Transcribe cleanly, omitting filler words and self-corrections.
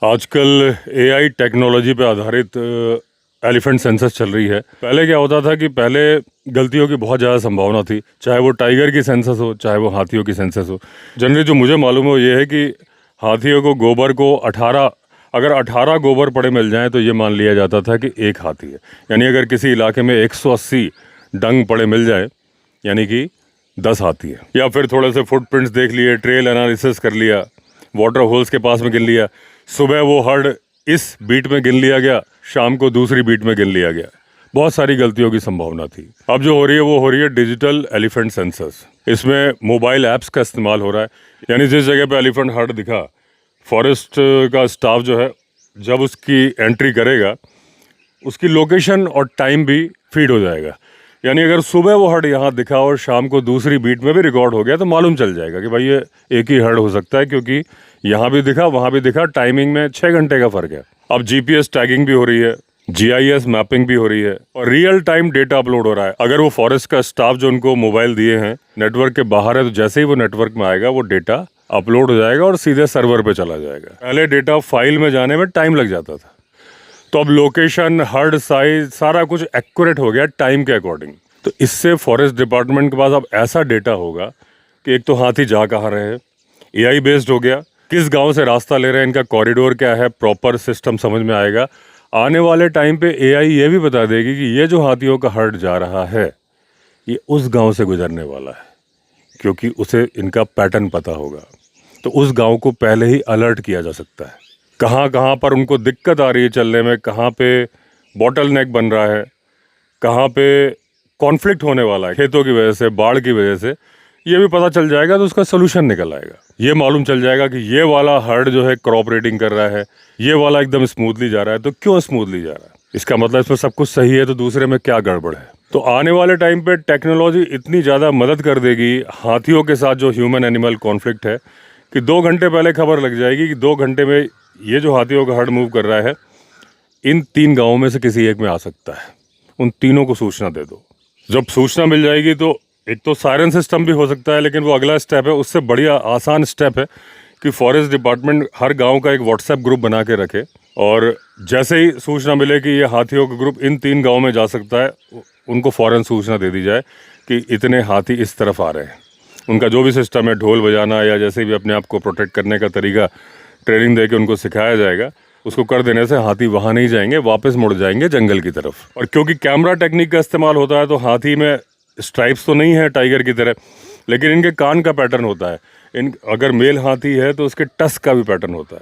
आजकल AI technology पे आधारित एलिफेंट सेंसस चल रही है। पहले क्या होता था कि पहले गलतियों की बहुत ज़्यादा संभावना थी, चाहे वो टाइगर की सेंसस हो, चाहे वो हाथियों की सेंसस हो। जनरली जो मुझे मालूम है वो ये है कि हाथियों को गोबर को 18 गोबर पड़े मिल जाएं तो ये मान लिया जाता था कि एक हाथी है। यानी अगर किसी इलाके में 180 डंग पड़े मिल जाए यानी कि 10 हाथी है। या फिर थोड़े से फुटप्रिंट्स देख लिए, ट्रेल एनालिसिस कर लिया, वाटर होल्स के पास में गिन लिया, सुबह वो हर्ड इस बीट में गिन लिया गया, शाम को दूसरी बीट में गिन लिया गया। बहुत सारी गलतियों की संभावना थी। अब जो हो रही है वो हो रही है डिजिटल एलिफेंट सेंसस। इसमें मोबाइल ऐप्स का इस्तेमाल हो रहा है। यानी जिस जगह पे एलिफेंट हर्ड दिखा, फॉरेस्ट का स्टाफ जो है जब उसकी एंट्री करेगा उसकी लोकेशन और टाइम भी फीड हो जाएगा। यानी अगर सुबह वो हर्ड यहाँ दिखा और शाम को दूसरी बीट में भी रिकॉर्ड हो गया तो मालूम चल जाएगा कि भाई ये एक ही हर्ड हो सकता है, क्योंकि यहाँ भी दिखा वहाँ भी दिखा, टाइमिंग में 6 घंटे का फर्क है। अब जीपीएस टैगिंग भी हो रही है, जीआईएस मैपिंग भी हो रही है और रियल टाइम डेटा अपलोड हो रहा है। अगर वो फॉरेस्ट का स्टाफ जो उनको मोबाइल दिए हैं नेटवर्क के बाहर है तो जैसे ही वो नेटवर्क में आएगा वो डेटा अपलोड हो जाएगा और सीधे सर्वर पे चला जाएगा। पहले डेटा फाइल में जाने में टाइम लग जाता था, तो अब लोकेशन, हर्ड साइज, सारा कुछ एक्यूरेट हो गया टाइम के अकॉर्डिंग। तो इससे फॉरेस्ट डिपार्टमेंट के पास अब ऐसा डेटा होगा कि एक तो हाथी जा कहाँ रहे हैं, एआई बेस्ड हो गया, किस गांव से रास्ता ले रहे हैं, इनका कॉरिडोर क्या है, प्रॉपर सिस्टम समझ में आएगा। आने वाले टाइम पे एआई ये भी बता देगी कि ये जो हाथियों का हर्ड जा रहा है ये उस गांव से गुजरने वाला है, क्योंकि उसे इनका पैटर्न पता होगा। तो उस गांव को पहले ही अलर्ट किया जा सकता है, कहाँ कहाँ पर उनको दिक्कत आ रही है चलने में, कहाँ पे बॉटल नेक बन रहा है, कहाँ पे कॉन्फ्लिक्ट होने वाला है खेतों की वजह से, बाढ़ की वजह से, ये भी पता चल जाएगा। तो उसका सोल्यूशन निकल आएगा। ये मालूम चल जाएगा कि ये वाला हर्ड जो है क्रॉपरेटिंग कर रहा है, ये वाला एकदम स्मूथली जा रहा है, तो क्यों स्मूथली जा रहा है, इसका मतलब इसमें सब कुछ सही है, तो दूसरे में क्या गड़बड़ है। तो आने वाले टाइम पे टेक्नोलॉजी इतनी ज़्यादा मदद कर देगी हाथियों के साथ जो ह्यूमन एनिमल कॉन्फ्लिक्ट है कि 2 घंटे पहले खबर लग जाएगी कि 2 घंटे में ये जो हाथियों का हर्ड मूव कर रहा है इन 3 गाँवों में से किसी एक में आ सकता है। उन तीनों को सूचना दे दो। जब सूचना मिल जाएगी तो एक तो सायरन सिस्टम भी हो सकता है, लेकिन वो अगला स्टेप है, उससे बढ़िया आसान स्टेप है कि फॉरेस्ट डिपार्टमेंट हर गांव का एक व्हाट्सएप ग्रुप बना के रखे और जैसे ही सूचना मिले कि ये हाथियों का ग्रुप इन 3 गांव में जा सकता है, उनको फ़ौरन सूचना दे दी जाए कि इतने हाथी इस तरफ आ रहे हैं। उनका जो भी सिस्टम है, ढोल बजाना या जैसे भी अपने आप को प्रोटेक्ट करने का तरीका ट्रेनिंग दे के उनको सिखाया जाएगा, उसको कर देने से हाथी वहाँ नहीं जाएंगे, वापस मुड़ जाएंगे जंगल की तरफ। और क्योंकि कैमरा टेक्निक का इस्तेमाल होता है तो हाथी में स्ट्राइप्स तो नहीं है टाइगर की तरह, लेकिन इनके कान का पैटर्न होता है। अगर मेल हाथी है तो उसके टस्क का भी पैटर्न होता है।